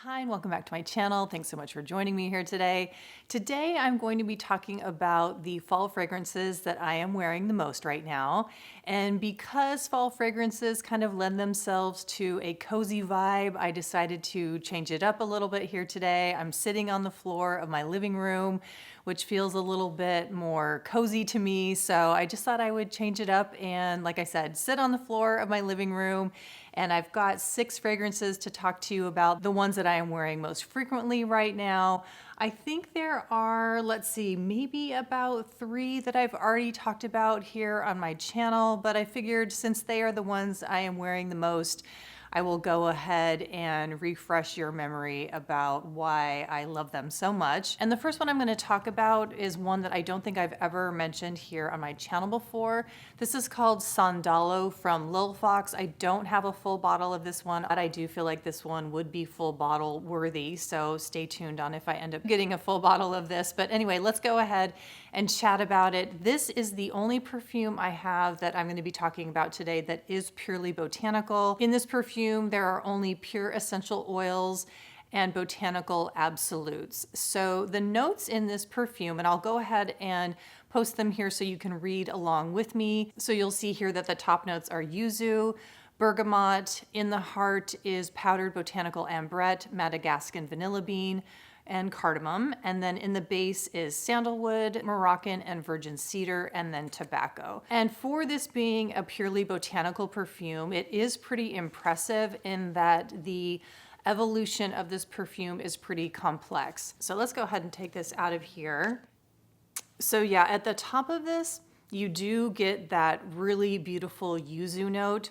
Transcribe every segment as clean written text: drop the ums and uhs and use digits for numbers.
Hi, and welcome back to my channel. Thanks so much for joining me here today. Today, I'm going to be talking about the fall fragrances that I am wearing the most right now. And because fall fragrances kind of lend themselves to a cozy vibe, I decided to change it up a little bit here today. I'm sitting on the floor of my living room, which feels a little bit more cozy to me. So I just thought I would change it up and, like I said, sit on the floor of my living room. And I've got 6 fragrances to talk to you about, the ones that I am wearing most frequently right now. I think there are, let's see, maybe about 3 that I've already talked about here on my channel, but I figured since they are the ones I am wearing the most, I will go ahead and refresh your memory about why I love them so much. And the first one I'm going to talk about is one that I don't think I've ever mentioned here on my channel before. This is called Sandalo from Lilfox. I don't have a full bottle of this one, but I do feel like this one would be full bottle worthy. So stay tuned on if I end up getting a full bottle of this. But anyway, let's go ahead and chat about it. This is the only perfume I have that I'm going to be talking about today that is purely botanical. In this perfume, there are only pure essential oils and botanical absolutes. So the notes in this perfume, and I'll go ahead and post them here so you can read along with me. So you'll see here that the top notes are yuzu, bergamot, in the heart is powdered botanical ambrette, Madagascan vanilla bean, and cardamom, and then in the base is sandalwood, Moroccan and virgin cedar, and then tobacco. And for this being a purely botanical perfume, it is pretty impressive in that the evolution of this perfume is pretty complex. So let's go ahead and take this out of here. So yeah, at the top of this, you do get that really beautiful yuzu note.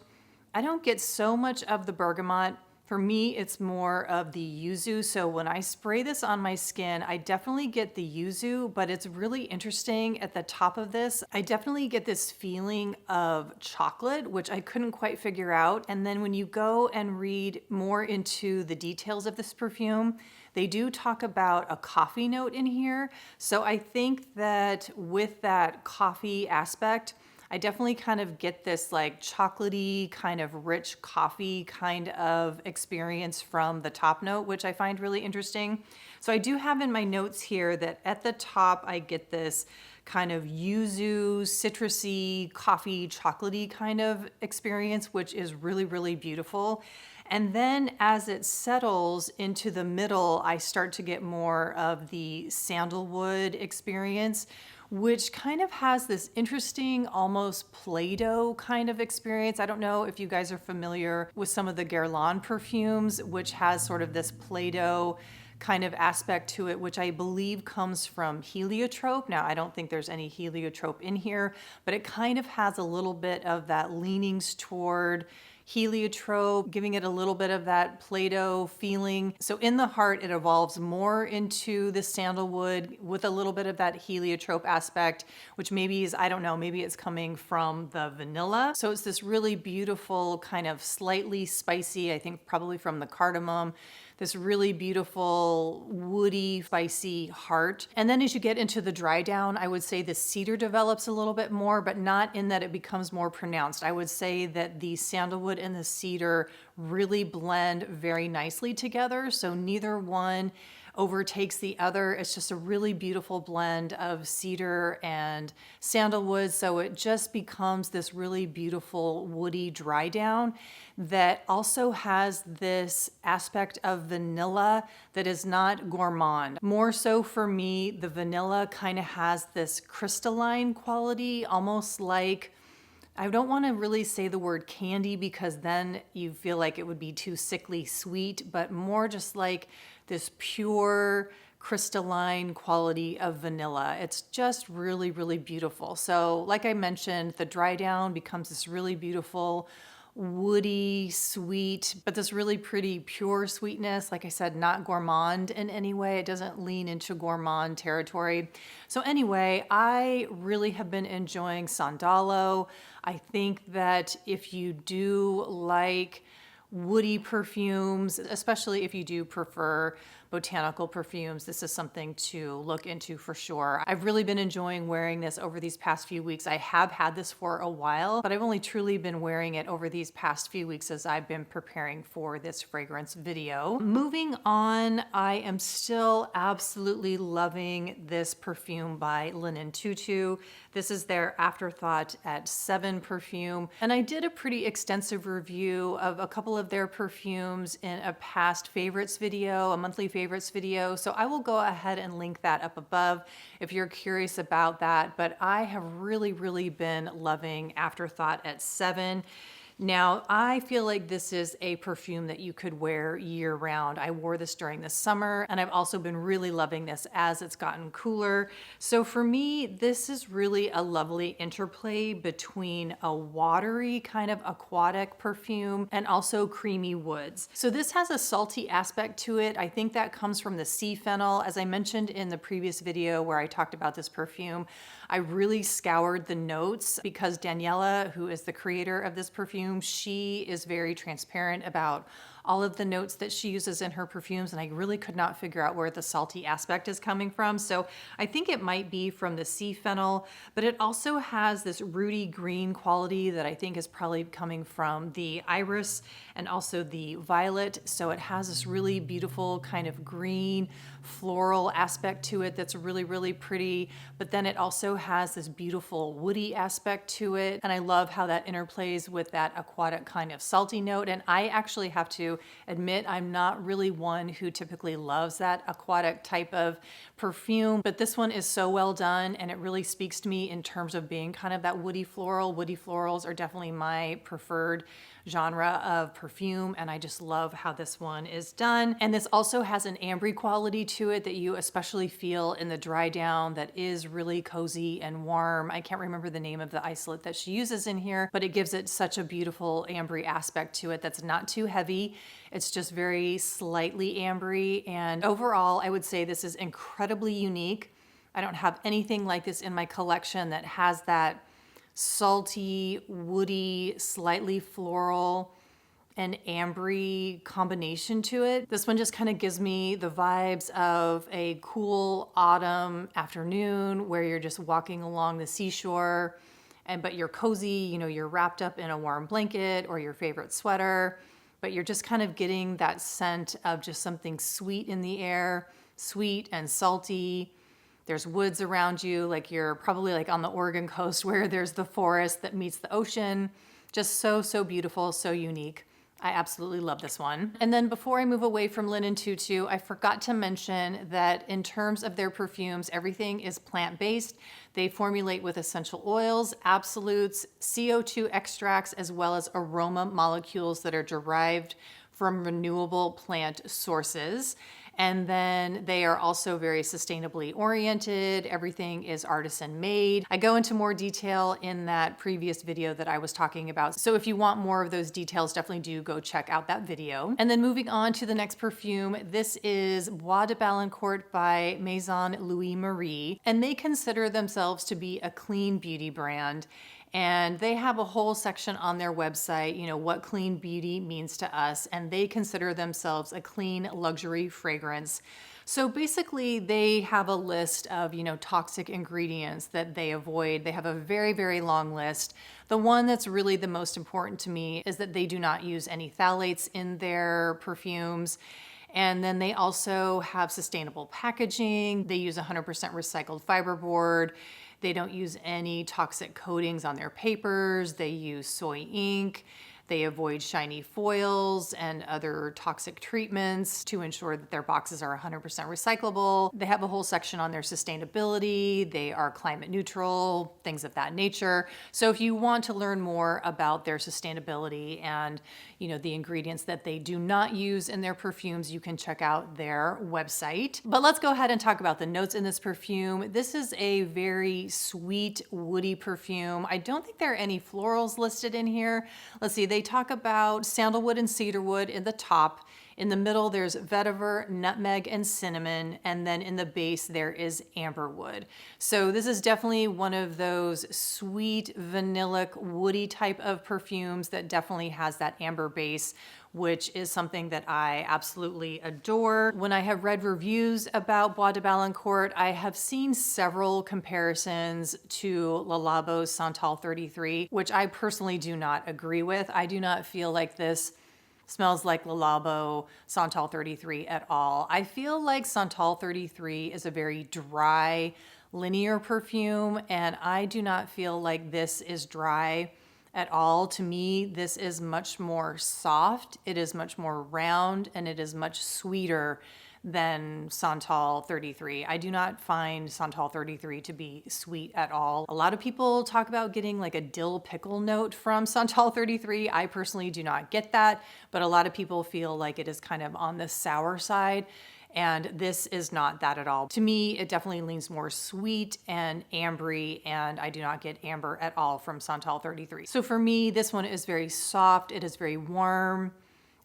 I don't get so much of the bergamot. For me, it's more of the yuzu. So when I spray this on my skin, I definitely get the yuzu, but it's really interesting at the top of this. I definitely get this feeling of chocolate, which I couldn't quite figure out. And then when you go and read more into the details of this perfume, they do talk about a coffee note in here. So I think that with that coffee aspect, I definitely kind of get this like chocolatey kind of rich coffee kind of experience from the top note, which I find really interesting. So I do have in my notes here that at the top I get this kind of yuzu, citrusy, coffee, chocolatey kind of experience, which is really, really beautiful. And then as it settles into the middle, I start to get more of the sandalwood experience, which kind of has this interesting, almost Play-Doh kind of experience. I don't know if you guys are familiar with some of the Guerlain perfumes, which has sort of this Play-Doh kind of aspect to it, which I believe comes from heliotrope. Now, I don't think there's any heliotrope in here, but it kind of has a little bit of that leanings toward heliotrope, giving it a little bit of that Play-Doh feeling. So in the heart, it evolves more into the sandalwood with a little bit of that heliotrope aspect, which maybe is, I don't know, maybe it's coming from the vanilla. So it's this really beautiful kind of slightly spicy, I think probably from the cardamom, this really beautiful, woody, spicy heart. And then as you get into the dry down, I would say the cedar develops a little bit more, but not in that it becomes more pronounced. I would say that the sandalwood and the cedar really blend very nicely together. So neither one overtakes the other. It's just a really beautiful blend of cedar and sandalwood. So it just becomes this really beautiful woody dry down that also has this aspect of vanilla that is not gourmand. More so for me, the vanilla kind of has this crystalline quality, almost like, I don't want to really say the word candy because then you feel like it would be too sickly sweet, but more just like this pure crystalline quality of vanilla. It's just really, really beautiful. So like I mentioned, the dry down becomes this really beautiful woody, sweet, but this really pretty pure sweetness. Like I said, not gourmand in any way. It doesn't lean into gourmand territory. So anyway, I really have been enjoying Sandalo. I think that if you do like woody perfumes, especially if you do prefer botanical perfumes. This is something to look into for sure. I've really been enjoying wearing this over these past few weeks. I have had this for a while, but I've only truly been wearing it over these past few weeks as I've been preparing for this fragrance video. Moving on, I am still absolutely loving this perfume by Tutu. This is their Afterthought at 7 perfume. And I did a pretty extensive review of a couple of their perfumes in a past favorites video, a monthly favorites video. So I will go ahead and link that up above if you're curious about that. But I have really been loving Afterthought at 7. Now, I feel like this is a perfume that you could wear year round. I wore this during the summer, and I've also been really loving this as it's gotten cooler. So for me, this is really a lovely interplay between a watery kind of aquatic perfume and also creamy woods. So this has a salty aspect to it. I think that comes from the sea fennel. As I mentioned in the previous video where I talked about this perfume, I really scoured the notes because Daniela, who is the creator of this perfume, she is very transparent about all of the notes that she uses in her perfumes, and I really could not figure out where the salty aspect is coming from. So I think it might be from the sea fennel, but it also has this rooty green quality that I think is probably coming from the iris and also the violet. So it has this really beautiful kind of green floral aspect to it that's really pretty, but then it also has this beautiful woody aspect to it. And I love how that interplays with that aquatic kind of salty note. And I actually have to admit, I'm not really one who typically loves that aquatic type of perfume, but this one is so well done and it really speaks to me in terms of being kind of that woody floral. Woody florals are definitely my preferred genre of perfume, and I just love how this one is done. And this also has an ambery quality to it that you especially feel in the dry down that is really cozy and warm. I can't remember the name of the isolate that she uses in here, but it gives it such a beautiful ambery aspect to it that's not too heavy. It's just very slightly ambery, and overall I would say this is incredibly unique. I don't have anything like this in my collection that has that salty, woody, slightly floral, and ambery combination to it. This one just kind of gives me the vibes of a cool autumn afternoon where you're just walking along the seashore, but you're cozy, you know, you're wrapped up in a warm blanket or your favorite sweater, but you're just kind of getting that scent of just something sweet in the air, sweet and salty. There's woods around you, like you're probably like on the Oregon coast where there's the forest that meets the ocean. Just so beautiful, so unique. I absolutely love this one. And then before I move away from Tutu, I forgot to mention that in terms of their perfumes, everything is plant-based. They formulate with essential oils, absolutes, CO2 extracts, as well as aroma molecules that are derived from renewable plant sources. And then they are also very sustainably oriented. Everything is artisan made. I go into more detail in that previous video that I was talking about. So if you want more of those details, definitely do go check out that video. And then moving on to the next perfume, this is Bois de Balancourt by Maison Louis Marie. And they consider themselves to be a clean beauty brand. And they have a whole section on their website, you know, what clean beauty means to us. And they consider themselves a clean luxury fragrance. So basically they have a list of, you know, toxic ingredients that they avoid. They have a very long list. The one that's really the most important to me is that they do not use any phthalates in their perfumes. And then they also have sustainable packaging. They use 100% recycled fiberboard. They don't use any toxic coatings on their papers. They use soy ink. They avoid shiny foils and other toxic treatments to ensure that their boxes are 100% recyclable. They have a whole section on their sustainability. They are climate neutral, things of that nature. So if you want to learn more about their sustainability and, you know, the ingredients that they do not use in their perfumes, you can check out their website. But let's go ahead and talk about the notes in this perfume. This is a very sweet, woody perfume. I don't think there are any florals listed in here. Let's see, they talk about sandalwood and cedarwood in the top. In the middle, there's vetiver, nutmeg, and cinnamon. And then in the base, there is amberwood. So this is definitely one of those sweet, vanillic, woody type of perfumes that definitely has that amber base, which is something that I absolutely adore. When I have read reviews about Bois de Balancourt, I have seen several comparisons to Le Labo's Santal 33, which I personally do not agree with. I do not feel like this smells like Le Labo Santal 33 at all. I feel like Santal 33 is a very dry, linear perfume, and I do not feel like this is dry at all. To me, this is much more soft, it is much more round, and it is much sweeter than Santal 33. I do not find Santal 33 to be sweet at all. A lot of people talk about getting like a dill pickle note from Santal 33. I personally do not get that, but a lot of people feel like it is kind of on the sour side. And this is not that at all. To me, it definitely leans more sweet and ambery, and I do not get amber at all from Santal 33. So for me, this one is very soft, it is very warm,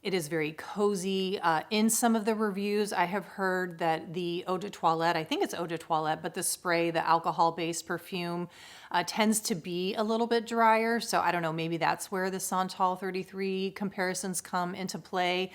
it is very cozy. In some of the reviews, I have heard that the eau de toilette, I think it's eau de toilette, but the spray, the alcohol-based perfume, tends to be a little bit drier. So I don't know, maybe that's where the Santal 33 comparisons come into play.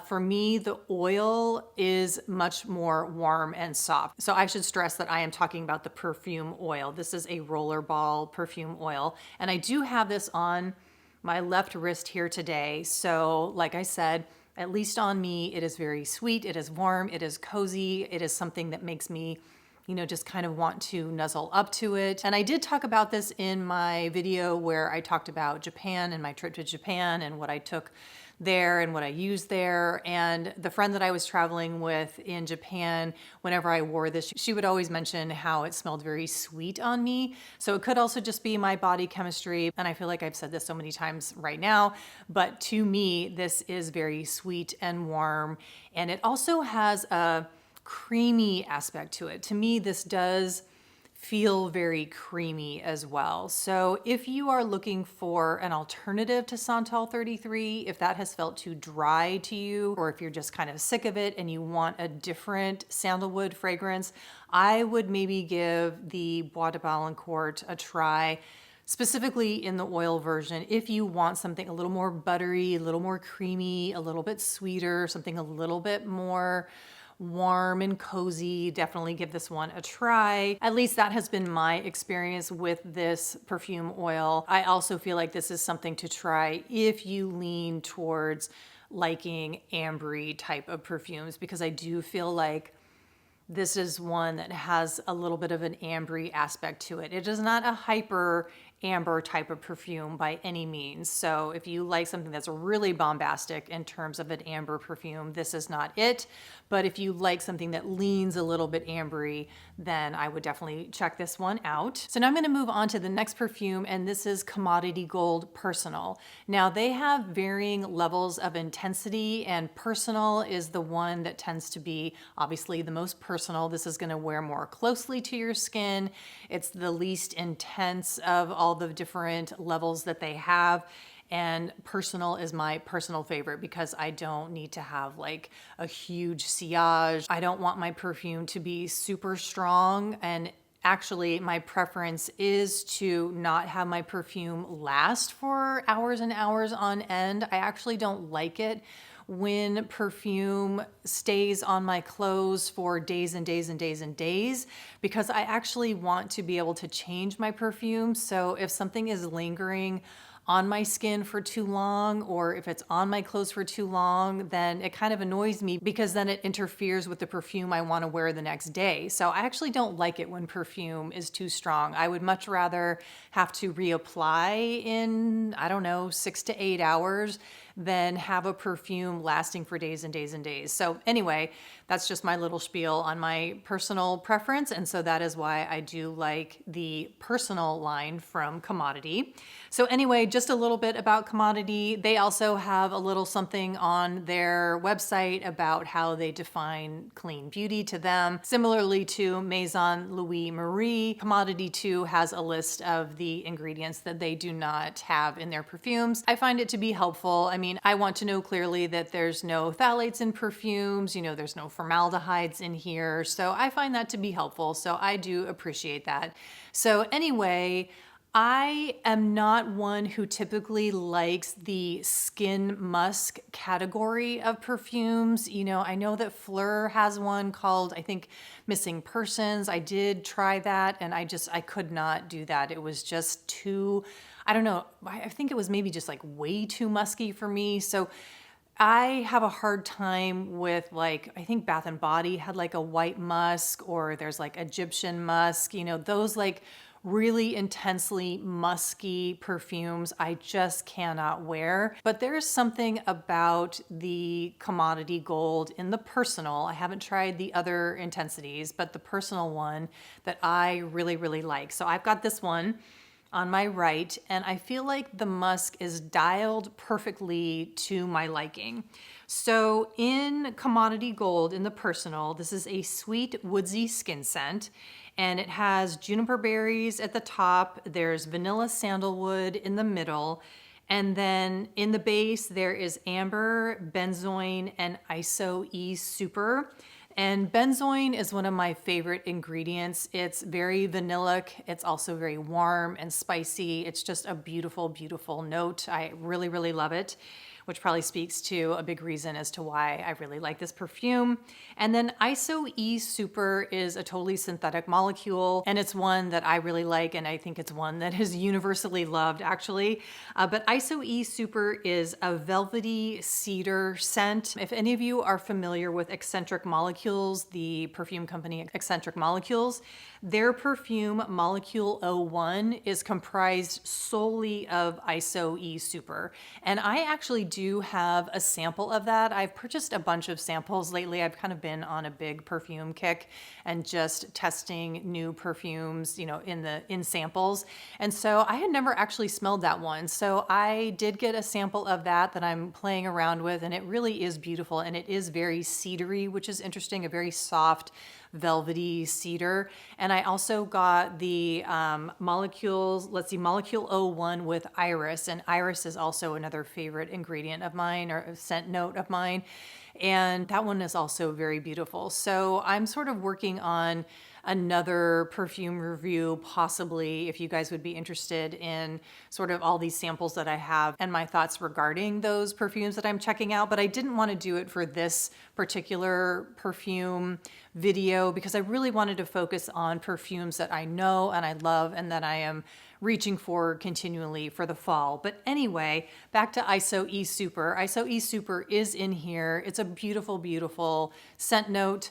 For me, the oil is much more warm and soft. So I should stress that I am talking about the perfume oil. This is a rollerball perfume oil. And I do have this on my left wrist here today. So like I said, at least on me, it is very sweet, it is warm, it is cozy, it is something that makes me, you know, just kind of want to nuzzle up to it. And I did talk about this in my video where I talked about Japan and my trip to Japan and what I took there and what I used there. And the friend that I was traveling with in Japan, whenever I wore this, she would always mention how it smelled very sweet on me. So it could also just be my body chemistry. And I feel like I've said this so many times right now, but to me, this is very sweet and warm. And it also has a creamy aspect to it. To me, this does feel very creamy as well. So if you are looking for an alternative to Santal 33, if that has felt too dry to you, or if you're just kind of sick of it and you want a different sandalwood fragrance, I would maybe give the Bois de Balancourt a try, specifically in the oil version. If you want something a little more buttery, a little more creamy, a little bit sweeter, something a little bit more warm and cozy, definitely give this one a try. At least that has been my experience with this perfume oil. I also feel like this is something to try if you lean towards liking ambery type of perfumes, because I do feel like this is one that has a little bit of an ambery aspect to it. It is not a hyper amber type of perfume by any means. So if you like something that's really bombastic in terms of an amber perfume, this is not it. But if you like something that leans a little bit ambery, then I would definitely check this one out. So now I'm going to move on to the next perfume, and this is Commodity Gold Personal. Now they have varying levels of intensity, and Personal is the one that tends to be obviously the most personal. This is going to wear more closely to your skin. It's the least intense of all the different levels that they have. And Personal is my personal favorite because I don't need to have like a huge sillage. I don't want my perfume to be super strong. And actually, my preference is to not have my perfume last for hours and hours on end. I actually don't like it when perfume stays on my clothes for days and days and days and days, because I actually want to be able to change my perfume. So if something is lingering on my skin for too long, or if it's on my clothes for too long, then it kind of annoys me because then it interferes with the perfume I want to wear the next day. So I actually don't like it when perfume is too strong. I would much rather have to reapply in, I don't know, 6 to 8 hours than have a perfume lasting for days and days and days. So anyway, that's just my little spiel on my personal preference. And so that is why I do like the Personal line from Commodity. So anyway, just a little bit about Commodity. They also have a little something on their website about how they define clean beauty to them. Similarly to Maison Louis Marie, Commodity too has a list of the ingredients that they do not have in their perfumes. I find it to be helpful. I mean, benzoin. I want to know clearly that there's no phthalates in perfumes, you know, there's no formaldehydes in here. So I find that to be helpful. So I do appreciate that. So anyway, I am not one who typically likes the skin musk category of perfumes. You know, I know that Fleur has one called, I think, Missing Persons. I did try that and I could not do that. It was just too, I don't know, I think it was maybe just like way too musky for me. So I have a hard time with, like, I think Bath and Body had like a white musk, or there's like Egyptian musk, you know, those like really intensely musky perfumes I just cannot wear. But there's something about the Commodity Gold in the personal, I haven't tried the other intensities, but the personal one that I really, really like. So I've got this one on my right, and I feel like the musk is dialed perfectly to my liking. So in Commodity Gold, in the personal, this is a sweet woodsy skin scent, and it has juniper berries at the top, there's vanilla sandalwood in the middle, and then in the base there is amber, benzoin, and ISO E Super. And benzoin is one of my favorite ingredients. It's very vanillic. It's also very warm and spicy. It's just a beautiful, beautiful note. I really, really love it, which probably speaks to a big reason as to why I really like this perfume. And then ISO E Super is a totally synthetic molecule, and it's one that I really like, and I think it's one that is universally loved, actually. But ISO E Super is a velvety cedar scent. If any of you are familiar with Eccentric Molecules, the perfume company Eccentric Molecules, their perfume Molecule 01 is comprised solely of ISO E Super. And I actually do have a sample of that. I've purchased a bunch of samples lately. I've kind of been on a big perfume kick and just testing new perfumes, you know, in samples. And so I had never actually smelled that one. So I did get a sample of that I'm playing around with, and it really is beautiful, and it is very cedary, which is interesting, a very soft, velvety cedar. And I also got the Molecule 01 with iris, and iris is also another favorite ingredient of mine, or a scent note of mine, and that one is also very beautiful. So I'm sort of working on another perfume review, possibly, if you guys would be interested in sort of all these samples that I have and my thoughts regarding those perfumes that I'm checking out. But I didn't want to do it for this particular perfume video because I really wanted to focus on perfumes that I know and I love and that I am reaching for continually for the fall. But anyway, back to ISO E Super. ISO E Super is in here. It's a beautiful, beautiful scent note.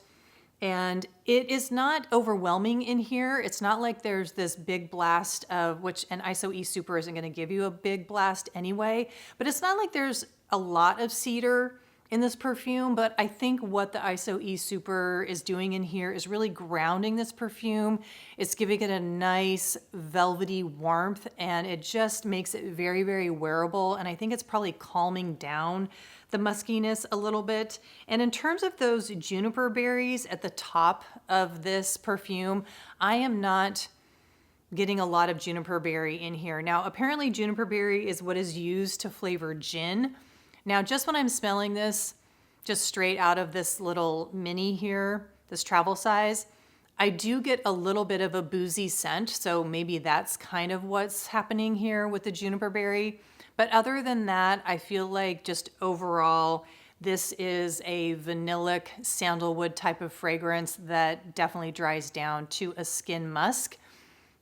And it is not overwhelming in here. It's not like there's this big blast of which, and ISO E Super isn't going to give you a big blast anyway, but it's not like there's a lot of cedar in this perfume. But I think what the ISO E Super is doing in here is really grounding this perfume. It's giving it a nice velvety warmth, and it just makes it very, very wearable. And I think it's probably calming down the muskiness a little bit. And in terms of those juniper berries at the top of this perfume, I am not getting a lot of juniper berry in here. Now, apparently juniper berry is what is used to flavor gin. Now, just when I'm smelling this, just straight out of this little mini here, this travel size, I do get a little bit of a boozy scent. So maybe that's kind of what's happening here with the juniper berry. But other than that, I feel like just overall, this is a vanillic sandalwood type of fragrance that definitely dries down to a skin musk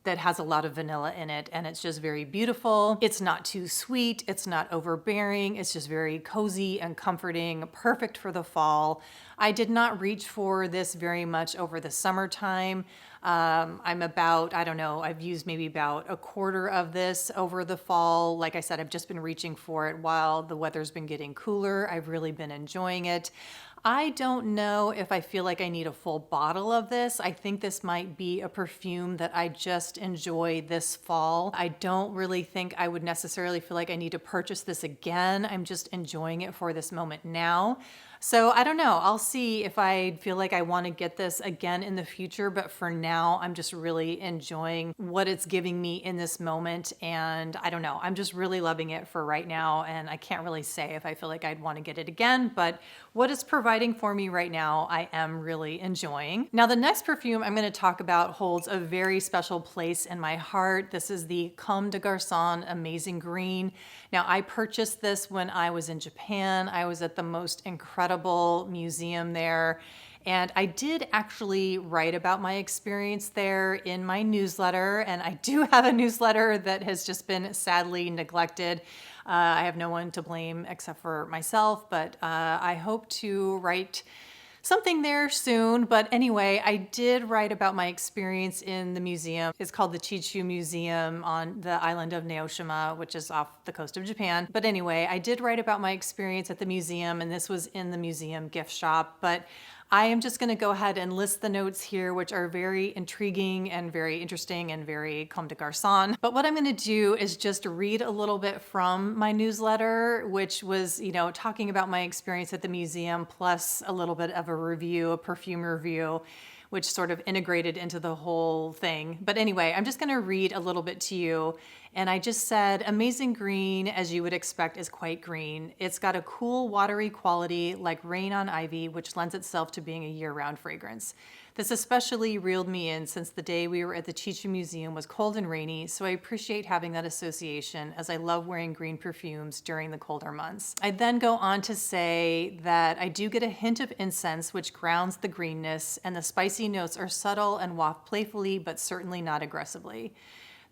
that has a lot of vanilla in it, and it's just very beautiful. It's not too sweet, it's not overbearing, it's just very cozy and comforting, perfect for the fall. I did not reach for this very much over the summertime. I'm about, I don't know, I've used maybe about a quarter of this over the fall. Like I said, I've just been reaching for it while the weather's been getting cooler. I've really been enjoying it. I don't know if I feel like I need a full bottle of this. I think this might be a perfume that I just enjoy this fall. I don't really think I would necessarily feel like I need to purchase this again. I'm just enjoying it for this moment now. So I don't know. I'll see if I feel like I want to get this again in the future. But for now, I'm just really enjoying what it's giving me in this moment. And I don't know. I'm just really loving it for right now. And I can't really say if I feel like I'd want to get it again. But what it's providing for me right now, I am really enjoying. Now, the next perfume I'm going to talk about holds a very special place in my heart. This is the Comme de Garcons Amazing Green. Now, I purchased this when I was in Japan. I was at the most incredible museum there. And I did actually write about my experience there in my newsletter. And I do have a newsletter that has just been sadly neglected. I have no one to blame except for myself, but I hope to write something there soon. But anyway, I did write about my experience in the museum. It's called the Tutu Museum on the island of Naoshima, which is off the coast of Japan. But anyway, I did write about my experience at the museum, and this was in the museum gift shop. But I am just going to go ahead and list the notes here, which are very intriguing and very interesting and very Comme de Garçon. But what I'm going to do is just read a little bit from my newsletter, which was, talking about my experience at the museum, plus a little bit of a review, a perfume review, which sort of integrated into the whole thing. But anyway, I'm just going to read a little bit to you. And I just said, amazing green, as you would expect, is quite green. It's got a cool, watery quality like rain on ivy, which lends itself to being a year-round fragrance. This especially reeled me in since the day we were at the Tutu Museum was cold and rainy, so I appreciate having that association as I love wearing green perfumes during the colder months. I then go on to say that I do get a hint of incense, which grounds the greenness, and the spicy notes are subtle and waft playfully, but certainly not aggressively.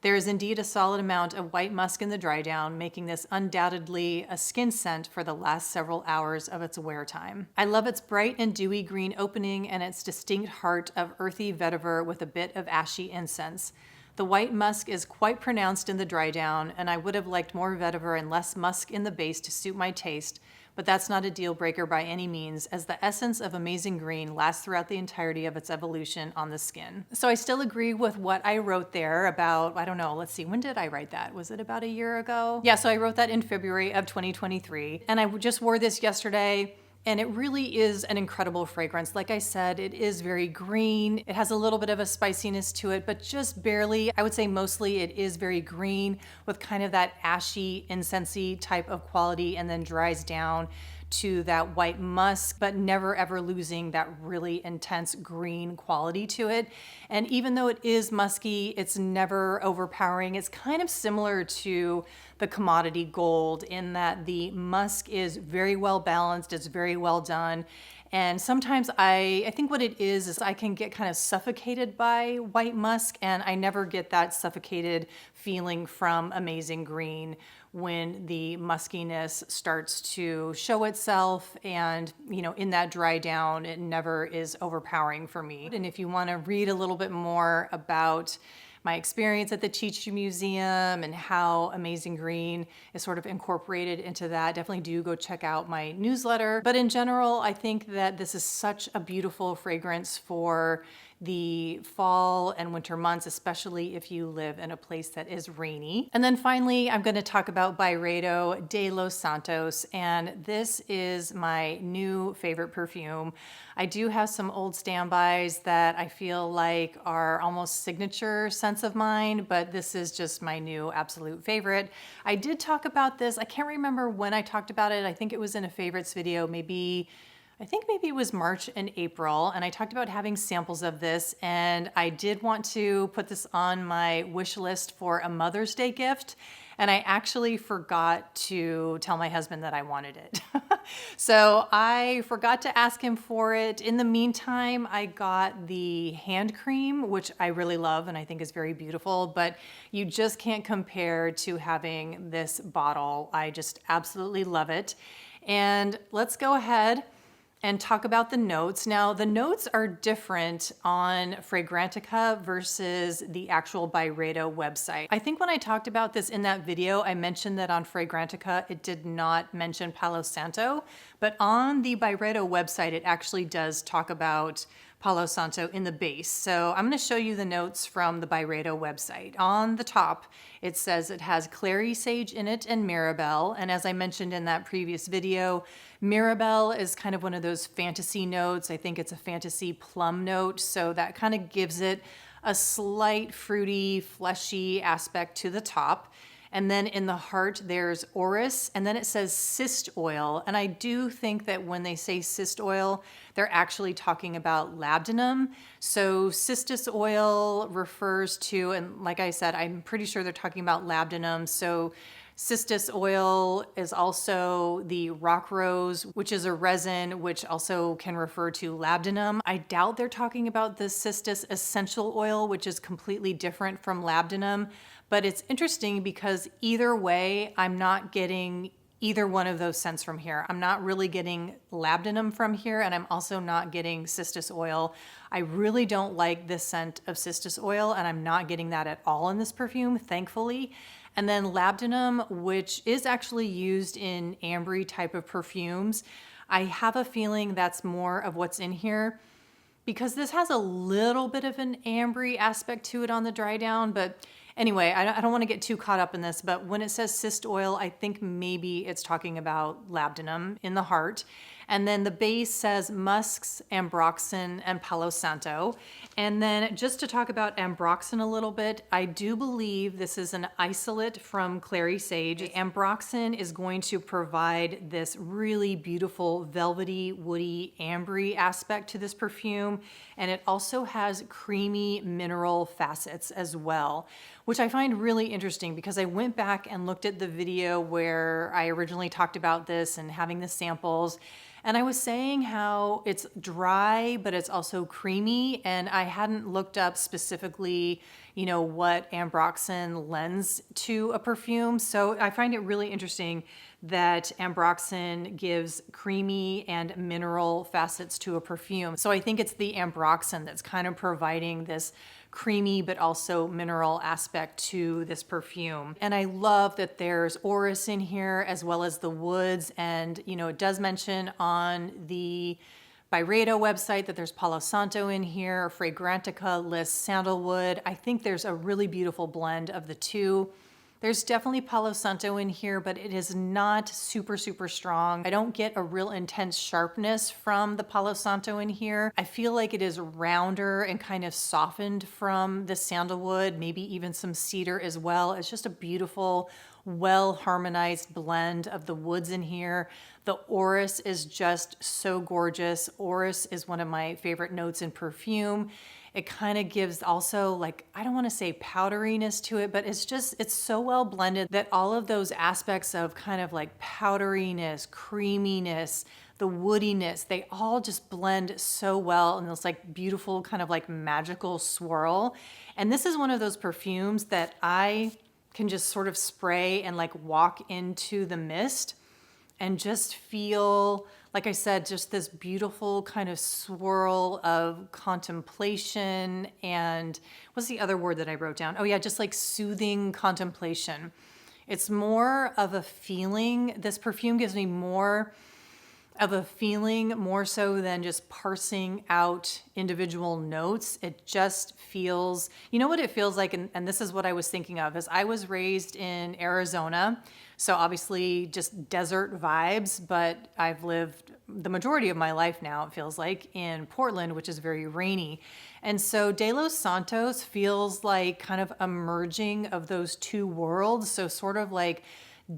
There is indeed a solid amount of white musk in the dry down, making this undoubtedly a skin scent for the last several hours of its wear time. I love its bright and dewy green opening and its distinct heart of earthy vetiver with a bit of ashy incense. The white musk is quite pronounced in the dry down, and I would have liked more vetiver and less musk in the base to suit my taste, but that's not a deal breaker by any means, as the essence of Amazing Green lasts throughout the entirety of its evolution on the skin. So I still agree with what I wrote there about, I don't know, let's see, when did I write that? Was it about a year ago? Yeah, so I wrote that in February of 2023, and I just wore this yesterday. And it really is an incredible fragrance. Like I said, it is very green. It has a little bit of a spiciness to it, but just barely. I would say mostly it is very green with kind of that ashy, incensey type of quality, and then dries down to that white musk, but never ever losing that really intense green quality to it. And even though it is musky, it's never overpowering. It's kind of similar to the commodity gold in that the musk is very well balanced, it's very well done. And sometimes I think what it is I can get kind of suffocated by white musk, and I never get that suffocated feeling from Amazing Green when the muskiness starts to show itself, and in that dry down, it never is overpowering for me. And if you want to read a little bit more about my experience at the Tutu Museum and how Amazing Green is sort of incorporated into that, definitely do go check out my newsletter. But in general, I think that this is such a beautiful fragrance for the fall and winter months, especially if you live in a place that is rainy. And then finally, I'm going to talk about Byredo de los Santos, and this is my new favorite perfume. I do have some old standbys that I feel like are almost signature scents of mine, but this is just my new absolute favorite. I did talk about this. I can't remember when I talked about it. I think it was in a favorites video, maybe it was March and April, and I talked about having samples of this, and I did want to put this on my wish list for a Mother's Day gift, and I actually forgot to tell my husband that I wanted it. So I forgot to ask him for it. In the meantime, I got the hand cream, which I really love and I think is very beautiful, but you just can't compare to having this bottle. I just absolutely love it. And let's go ahead and talk about the notes. Now, the notes are different on Fragrantica versus the actual Byredo website. I think when I talked about this in that video, I mentioned that on Fragrantica, it did not mention Palo Santo, but on the Byredo website, it actually does talk about Palo Santo in the base. So I'm going to show you the notes from the Byredo website. On the top, it says it has clary sage in it and mirabelle. And as I mentioned in that previous video, mirabelle is kind of one of those fantasy notes. I think it's a fantasy plum note. So that kind of gives it a slight fruity, fleshy aspect to the top. And then in the heart, there's orris, and then it says cyst oil. And I do think that when they say cyst oil, they're actually talking about labdanum. So cistus oil refers to, and like I said, I'm pretty sure they're talking about labdanum. So cistus oil is also the rock rose, which is a resin, which also can refer to labdanum. I doubt they're talking about the cistus essential oil, which is completely different from labdanum. But it's interesting because either way, I'm not getting either one of those scents from here. I'm not really getting labdanum from here, and I'm also not getting cistus oil. I really don't like this scent of cistus oil, and I'm not getting that at all in this perfume, thankfully. And then labdanum, which is actually used in ambery type of perfumes. I have a feeling that's more of what's in here because this has a little bit of an ambery aspect to it on the dry down, but anyway, I don't want to get too caught up in this, but when it says cyst oil, I think maybe it's talking about labdanum in the heart. And then the base says musks, ambroxan, and Palo Santo. And then just to talk about ambroxan a little bit, I do believe this is an isolate from clary sage. Ambroxan is going to provide this really beautiful velvety, woody, ambery aspect to this perfume. And it also has creamy mineral facets as well, which I find really interesting because I went back and looked at the video where I originally talked about this and having the samples. And I was saying how it's dry, but it's also creamy. And I hadn't looked up specifically, what ambroxan lends to a perfume. So I find it really interesting that ambroxan gives creamy and mineral facets to a perfume. So I think it's the ambroxan that's kind of providing this creamy but also mineral aspect to this perfume. And I love that there's orris in here as well as the woods. And it does mention on the Byredo website that there's Palo Santo in here. Fragrantica lists sandalwood. I think there's a really beautiful blend of the two. There's definitely Palo Santo in here, but it is not super, super strong. I don't get a real intense sharpness from the Palo Santo in here. I feel like it is rounder and kind of softened from the sandalwood, maybe even some cedar as well. It's just a beautiful, well harmonized blend of the woods in here. The orris is just so gorgeous. Orris is one of my favorite notes in perfume. It kind of gives also I don't want to say powderiness to it, but it's so well blended that all of those aspects of kind of powderiness, creaminess, the woodiness, they all just blend so well in this beautiful kind of magical swirl. And this is one of those perfumes that I can just sort of spray and walk into the mist and just feel, like I said, just this beautiful kind of swirl of contemplation and what's the other word that I wrote down? Oh yeah, just soothing contemplation. It's more of a feeling. This perfume gives me more of a feeling more so than just parsing out individual notes. It just feels, what it feels like, and this is what I was thinking of, is I was raised in Arizona, so obviously just desert vibes, but I've lived the majority of my life now, it feels like, in Portland, which is very rainy. And so De Los Santos feels like kind of a merging of those two worlds, so sort of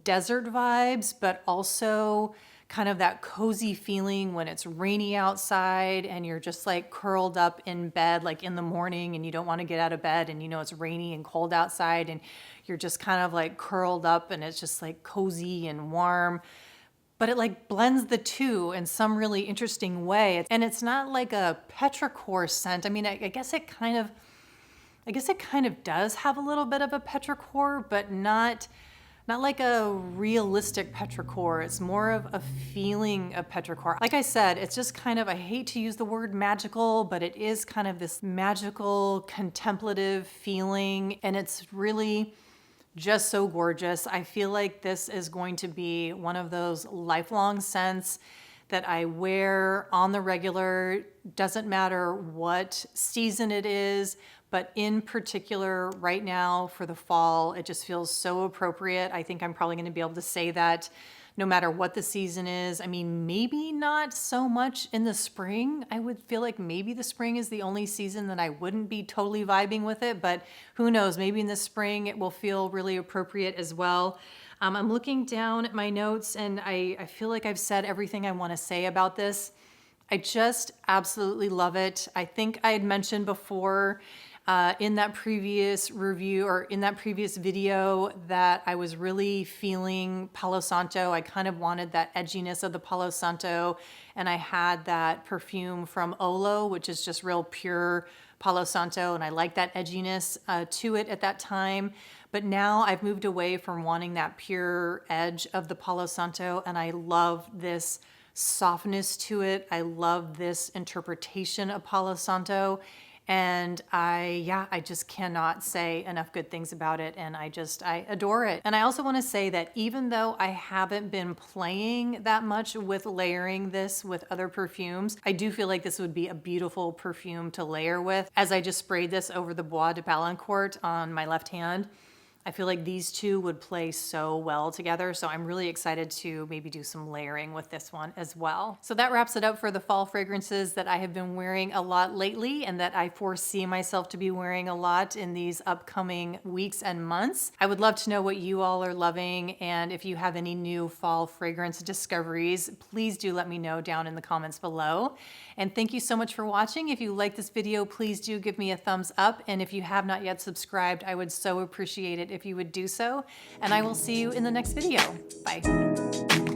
desert vibes, but also kind of that cozy feeling when it's rainy outside and you're just curled up in bed in the morning and you don't want to get out of bed and it's rainy and cold outside and you're just kind of curled up and it's just cozy and warm. But it blends the two in some really interesting way. And it's not like a petrichor scent. I mean, I guess it kind of does have a little bit of a petrichor, but not like a realistic petrichor. It's more of a feeling of petrichor. Like I said, it's just kind of, I hate to use the word magical, but it is kind of this magical, contemplative feeling, and it's really just so gorgeous. I feel like this is going to be one of those lifelong scents that I wear on the regular. Doesn't matter what season it is, but in particular right now for the fall, it just feels so appropriate. I think I'm probably going to be able to say that no matter what the season is. I mean, maybe not so much in the spring. I would feel like maybe the spring is the only season that I wouldn't be totally vibing with it, but who knows, maybe in the spring it will feel really appropriate as well. I'm looking down at my notes and I feel like I've said everything I want to say about this. I just absolutely love it. I think I had mentioned before in that previous review or in that previous video that I was really feeling Palo Santo. I kind of wanted that edginess of the Palo Santo, and I had that perfume from Olo, which is just real pure Palo Santo, and I like that edginess to it at that time. But now I've moved away from wanting that pure edge of the Palo Santo, and I love this softness to it. I love this interpretation of Palo Santo. And I just cannot say enough good things about it. And I adore it. And I also want to say that even though I haven't been playing that much with layering this with other perfumes, I do feel like this would be a beautiful perfume to layer with. As I just sprayed this over the Bois de Balancourt on my left hand, I feel like these two would play so well together. So I'm really excited to maybe do some layering with this one as well. So that wraps it up for the fall fragrances that I have been wearing a lot lately and that I foresee myself to be wearing a lot in these upcoming weeks and months. I would love to know what you all are loving, and if you have any new fall fragrance discoveries, please do let me know down in the comments below. And thank you so much for watching. If you like this video, please do give me a thumbs up. And if you have not yet subscribed, I would so appreciate it if you would do so. And I will see you in the next video. Bye.